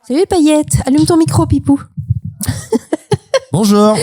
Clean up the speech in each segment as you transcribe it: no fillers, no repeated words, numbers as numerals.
Salut les paillettes, allume ton micro, Pipou. Bonjour.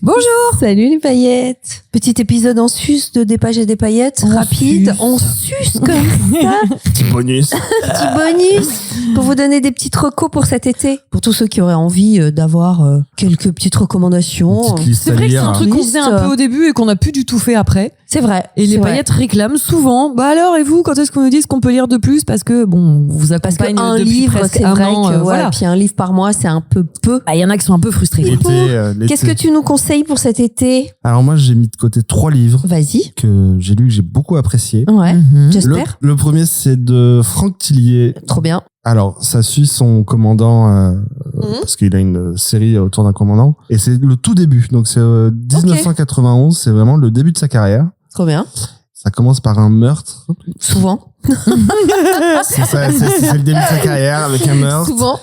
Bonjour. Salut les paillettes. Petit épisode en sus de Des pages et des paillettes, rapide, on suce comme ça. Petit bonus. Petit bonus pour vous donner des petites recos pour cet été. Pour tous ceux qui auraient envie d'avoir quelques petites recommandations. C'est vrai que c'est un truc qu'on faisait un peu au début et qu'on n'a plus du tout fait après. C'est vrai. Et les paillettes réclament souvent. Bah alors, et vous, quand est-ce qu'on nous dit ce qu'on peut lire de plus? Parce que bon, on vous accompagne un depuis livre, presque c'est un vrai an. que Voilà. puis un livre par mois, c'est un peu peu. Il y en a qui sont un peu frustrés. L'été. Qu'est-ce que tu nous conseilles pour cet été? Alors moi, j'ai mis de côté 3 livres Vas-y. que j'ai lus, que j'ai beaucoup appréciés. Ouais, Mhm. j'espère. Le premier, c'est de Franck Tillier. Trop bien. Alors, ça suit son commandant, parce qu'il a une série autour d'un commandant. Et c'est le tout début. Donc, c'est 1991. C'est vraiment le début de sa carrière. Trop bien. Ça commence par un meurtre. Souvent. C'est le début de sa carrière avec un meurtre. Souvent.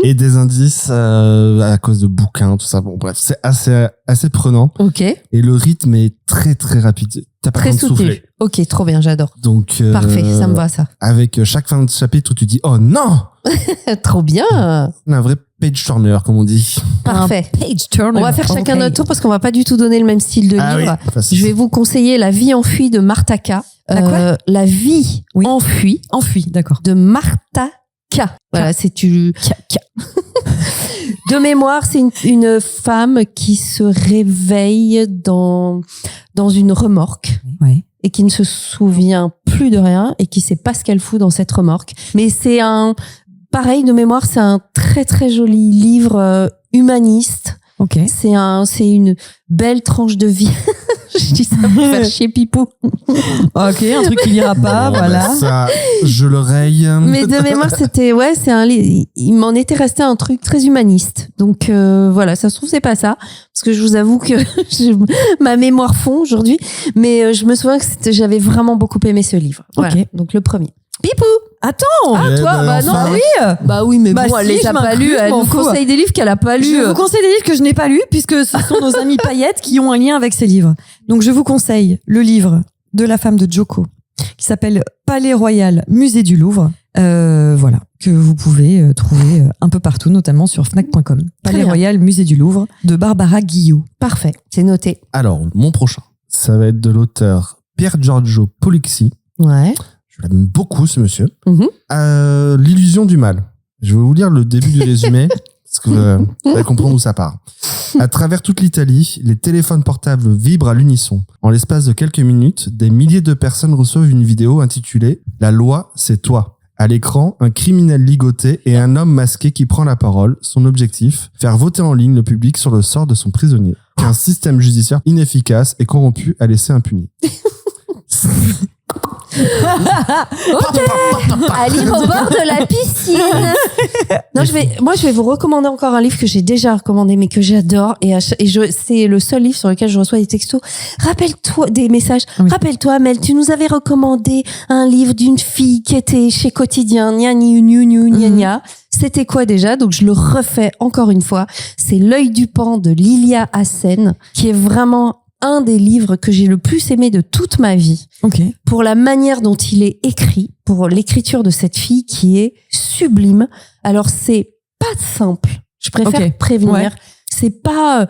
Et des indices à cause de bouquins, tout ça. Bon, bref, c'est assez prenant. Ok. Et le rythme est très, très rapide. T'as pas Très besoin de soutenu. souffler. Ok, trop bien, j'adore. Donc, Parfait, ça me va ça. Avec chaque fin de chapitre où tu dis, oh non! Trop bien. Un vrai page turner, comme on dit. Parfait. Page turner. On va faire chacun notre tour parce qu'on va pas du tout donner le même style de Ah livre. oui, facile. Je vais vous conseiller La vie enfuie de Martha K. La quoi La vie enfuie Enfui, d'accord. de Martha K. Voilà, c'est tu. De mémoire, c'est une femme qui se réveille dans une remorque. Ouais. Et qui ne se souvient plus de rien et qui sait pas ce qu'elle fout dans cette remorque. Mais c'est pareil de mémoire, c'est un très très joli livre humaniste. Ok. C'est une belle tranche de vie. Je dis ça pour faire chier Pipou. Ok, un truc qui lira pas, Bon, voilà. bah, ça, je le raye. Mais de mémoire, c'est un livre. Il m'en était resté un truc très humaniste. Donc voilà, ça se trouve c'est pas ça, parce que je vous avoue que ma mémoire fond aujourd'hui. Mais je me souviens que j'avais vraiment beaucoup aimé ce livre. Voilà. Ok. Donc le premier. Pipou. Attends. Ah Eh toi, ben, bah non, enfin. oui. Bah oui, mais Bah bon, elle si, les je a pas m'inclus, lus. je Elle m'en nous fous. conseille des livres qu'elle a pas lus. Je vous conseille des livres que je n'ai pas lus puisque ce sont nos amis paillettes qui ont un lien avec ces livres. Donc je vous conseille le livre de la femme de Joko qui s'appelle Palais Royal, Musée du Louvre. Voilà, que vous pouvez trouver un peu partout, notamment sur Fnac.com. Palais bien. Royal, Musée du Louvre de Barbara Guillot. Parfait, c'est noté. Alors, mon prochain, ça va être de l'auteur Pier Giorgio Polizzi. Ouais. Je l'aime beaucoup, ce monsieur. Mhm. L'illusion du mal. Je vais vous lire le début du résumé, parce que vous allez comprendre où ça part. À travers toute l'Italie, les téléphones portables vibrent à l'unisson. En l'espace de quelques minutes, des milliers de personnes reçoivent une vidéo intitulée « La loi, c'est toi ». À l'écran, un criminel ligoté et un homme masqué qui prend la parole. Son objectif, faire voter en ligne le public sur le sort de son prisonnier. Qu'un système judiciaire inefficace et corrompu a laissé impuni. À lire au bord de la piscine. Non, je vais vous recommander encore un livre que j'ai déjà recommandé, mais que j'adore. C'est le seul livre sur lequel je reçois des textos. Rappelle-toi des messages. Oui. Rappelle-toi, Mel, tu nous avais recommandé un livre d'une fille qui était chez Quotidien. Gna, gna, gna, gna. C'était quoi déjà? Donc je le refais encore une fois. C'est L'œil du pan de Lilia Hassen, qui est vraiment un des livres que j'ai le plus aimé de toute ma vie. Ok. Pour la manière dont il est écrit, pour l'écriture de cette fille qui est sublime. Alors c'est pas simple. Je préfère prévenir. Ouais. C'est pas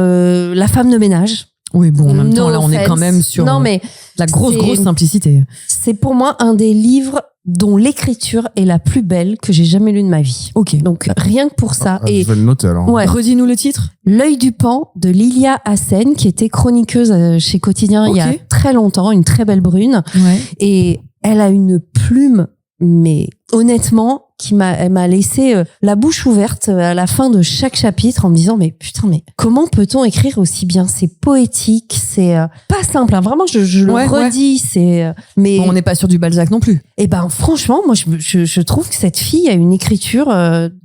la femme de ménage. Oui, bon, en même temps, No là, on est quand offense. même sur Non, mais la grosse c'est- simplicité. c'est pour moi un des livres dont l'écriture est la plus belle que j'ai jamais lue de ma vie. Ok. Donc rien que pour ça. Ah, Et je vais le noter alors. ouais. Redis-nous le titre. L'œil du pan de Lilia Hassen, qui était chroniqueuse chez Quotidien il y a Ok. très longtemps, une très belle brune. Ouais. Et elle a une plume, mais honnêtement, elle m'a laissé la bouche ouverte à la fin de chaque chapitre en me disant, mais putain, mais comment peut-on écrire aussi bien? C'est poétique, c'est pas simple, hein. Vraiment, je le Ouais, redis, c'est, mais, Bon, on n'est pas sur du Balzac non plus. et ben, franchement, moi, je trouve que cette fille a une écriture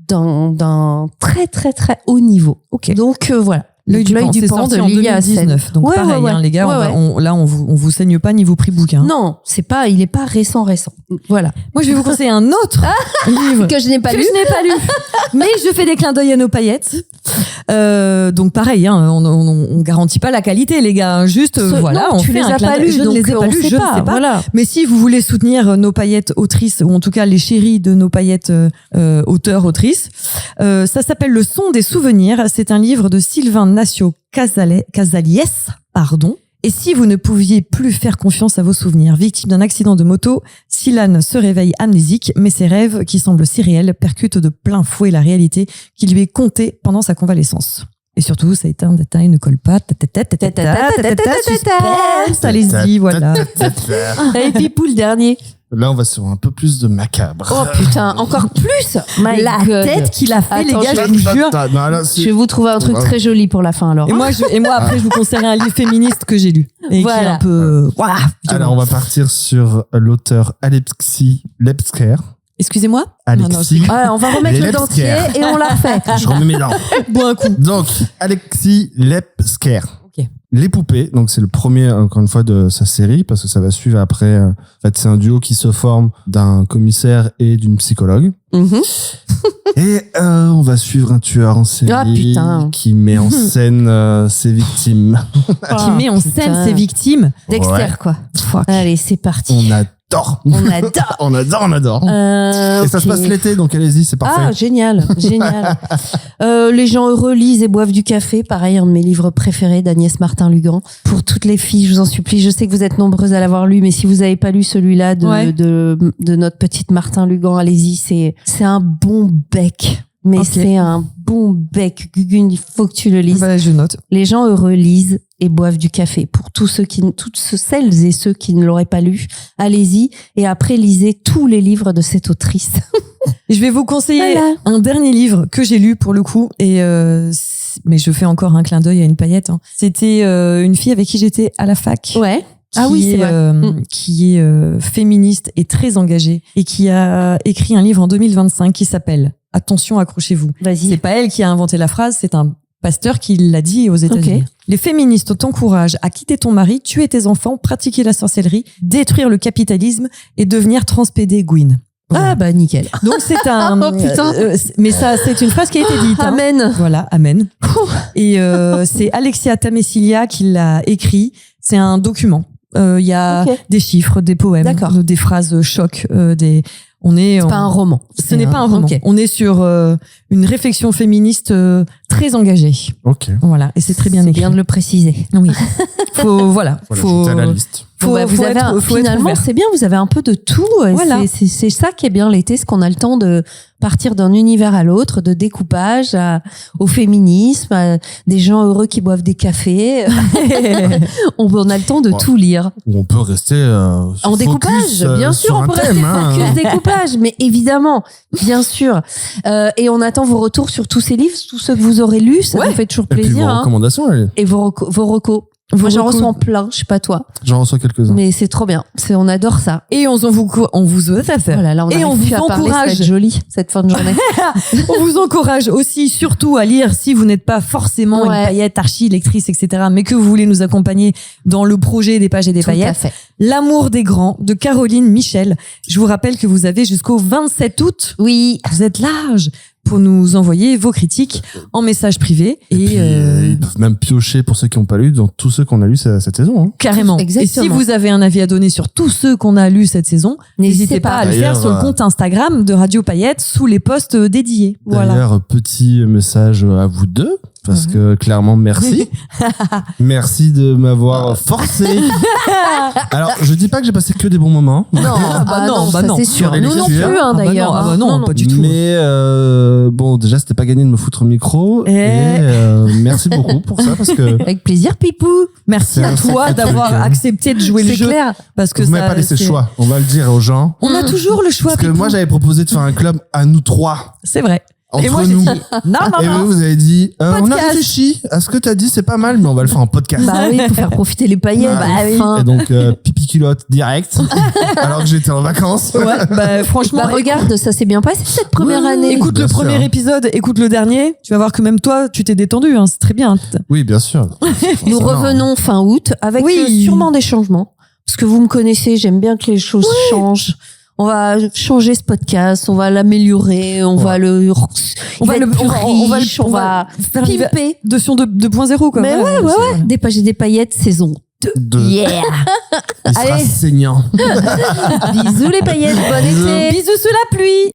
d'un très, très, très haut niveau. Ok. Donc, voilà. L'œil du pan, c'est sorti de en Lilia Hassen. 2019. Donc Ouais, pareil, ouais, hein, les gars, ouais, on vous saigne pas ni vous prie bouquin. Non, il est pas récent. Voilà. Moi, je vais vous conseiller un autre livre Que je n'ai pas que lu. je n'ai pas lu. Mais je fais des clins d'œil à nos paillettes. Donc pareil, hein, on garantit pas la qualité, les gars. Juste, voilà, non, on tu fait les un as clin pas d'œil. lus, Je ne donc les ai pas on lus, sait je ne pas, sais pas. voilà. Mais si vous voulez soutenir nos paillettes autrices, ou en tout cas les chéris de nos paillettes auteurs, autrices, ça s'appelle Le son des souvenirs. C'est un livre de Sylvain Nacio Casaliès, pardon. Et si vous ne pouviez plus faire confiance à vos souvenirs, victime d'un accident de moto, Silane se réveille amnésique, mais ses rêves, qui semblent si réels, percutent de plein fouet la réalité qui lui est contée pendant sa convalescence. Et surtout, ça éteint, ne colle pas. Suspense, allez-y, voilà. Et Pipou, le dernier. Là, on va sur un peu plus de macabre. Oh putain, encore plus. My La God. tête qu'il a fait, Attends, les gars, je vous jure. Non, là, c'est- Je vais vous trouver un truc très joli pour la fin alors. Et moi, après, je vous conseillerais un livre féministe que j'ai lu. Et qui est Voilà. un peu, voilà. Alors, on va partir sur l'auteur Alexis Lepsker. Excusez-moi? Alexis. Ah, on va remettre Les le dentier Lepsker. et on la refait. Je remets mes dents. Bois un coup. Donc, Alexis Lepsker. Ok. Les poupées, donc c'est le premier, encore une fois, de sa série, parce que ça va suivre après. En fait, c'est un duo qui se forme d'un commissaire et d'une psychologue. Mhm. Et on va suivre un tueur en série Ah, putain. qui met en scène ses victimes. Qui met en scène putain. ses victimes. Dexter, Ouais. quoi. Fuck. Allez, c'est parti. On adore. On adore. On adore, on adore. Et ça se Ok. passe l'été, donc allez-y, c'est Ah, parfait. génial, génial. Les gens heureux lisent et boivent du café. Pareil, un de mes livres préférés d'Agnès Martin-Lugan. Pour toutes les filles, je vous en supplie. Je sais que vous êtes nombreuses à l'avoir lu, mais si vous n'avez pas lu celui-là Ouais. de notre petite Martin-Lugan, allez-y. C'est un bon bec. Mais Ok. c'est un bon bec. Gugune, il faut que tu le lises. Bah, je note. Les gens heureux lisent et boivent du café. Pour tous ceux celles et ceux qui ne l'auraient pas lu, allez-y. Et après, lisez tous les livres de cette autrice. Je vais vous conseiller Voilà. un dernier livre que j'ai lu pour le coup. Mais je fais encore un clin d'œil à une paillette. Hein. C'était une fille avec qui j'étais à la fac. Ouais. Qui Ah oui, c'est est, vrai. qui est féministe et très engagée et qui a écrit un livre en 2025 qui s'appelle Attention, accrochez-vous. Vas-y. C'est pas elle qui a inventé la phrase, c'est un pasteur qui l'a dit aux États-Unis. Ok. Les féministes t'encouragent à quitter ton mari, tuer tes enfants, pratiquer la sorcellerie, détruire le capitalisme et devenir transpédé Gwyn. Voilà. Ah bah nickel. Donc c'est un. Oh, putain. Mais ça, c'est une phrase qui a été dite. hein. Amen. Voilà, amen. Et c'est Alexia Tamesilia qui l'a écrit. C'est un document. Il y a Ok. des chiffres, des poèmes, D'accord. des phrases choc, C'est pas un roman. Ce n'est pas un roman. Ok. On est sur une réflexion féministe très engagée. Ok. Voilà, et c'est très bien C'est écrit. bien de le préciser. Oui. Faut Voilà, j'étais à la liste. Bon, bah, vous avez finalement, c'est bien, vous avez un peu de tout. Et Voilà. C'est ça qui est bien l'été, c'est qu'on a le temps de partir d'un univers à l'autre, de découpage au féminisme, à des gens heureux qui boivent des cafés. on a le temps de Ouais. tout lire. Ou on peut rester En focus, découpage, bien sûr, sur on un peut thème, rester hein. focus découpage, mais évidemment, bien sûr. Et on attend vos retours sur tous ces livres, tous ceux que vous aurez lus, ça Ouais. nous fait toujours Et puis plaisir. vos hein. recommandations, allez. Et vos recos. Moi, j'en recos. reçois en plein, je sais pas toi, J'en reçois quelques-uns. mais c'est trop bien. On adore ça. Et on vous Voilà, là, on Et arrive on plus vous à parler, ça va encourage. être joli cette fin de journée. On vous encourage aussi, surtout, à lire si vous n'êtes pas forcément Ouais. une paillette, archi, lectrice, etc., mais que vous voulez nous accompagner dans le projet des pages et des Tout à paillettes. fait. L'amour des grands de Caroline Michel. Je vous rappelle que vous avez jusqu'au 27 août. Oui. Vous êtes large pour nous envoyer vos critiques en message privé. Et puis, ils peuvent même piocher, pour ceux qui n'ont pas lu, dans tous ceux qu'on a lu cette saison. Hein. Carrément. Exactement. Et si vous avez un avis à donner sur tous ceux qu'on a lus cette saison, n'hésitez pas à le faire D'ailleurs, sur le compte Instagram de Radio Paillette sous les posts dédiés. Voilà. D'ailleurs, petit message à vous deux, parce que clairement, merci. Merci de m'avoir forcé. Alors, je dis pas que j'ai passé que des bons moments. Non, non, ça, non. c'est sûr. Sur les Nous non lectures. plus, hein, Ah bah d'ailleurs. non, ah bah hein. non, pas du tout. Mais bon, déjà, c'était pas gagné de me foutre au micro. Eh. Et merci beaucoup pour ça, parce que Avec plaisir, Pipou. Merci C'est à un toi sacré d'avoir truc, hein. accepté de jouer le C'est jeu. clair. Parce que vous m'avez ça, pas laissé le c'est- choix. On va le dire aux gens. On a toujours le choix. Parce que Pipou. moi, j'avais proposé de faire un club à nous trois. C'est vrai. Entre Et moi, j'ai nous. dit, non, Et non, non. vous avez dit, on a Podcast. réfléchi à ce que t'as dit, c'est pas mal, mais on va le faire en podcast. Bah oui, pour faire profiter les paillettes. Bah bah, oui. enfin. Et donc, pipi culotte direct, alors que j'étais en vacances. Ouais, bah, franchement, Bah, regarde, ça s'est bien passé cette première Oui, année. écoute bien le sûr. premier épisode, écoute le dernier. Tu vas voir que même toi, tu t'es détendu. Hein, c'est très bien. Oui, bien sûr. Nous Forcément. revenons fin août avec Oui. sûrement des changements. Parce que vous me connaissez, j'aime bien que les choses changent. on va changer ce podcast, on va l'améliorer, on va le faire une pimper. version 2.0 quoi. Mais Voilà, ouais. Dépêcher des paillettes, saison 2. Yeah. Il sera Allez. saignant. Bisous les paillettes, bon Bisous. été. Bisous sous la pluie.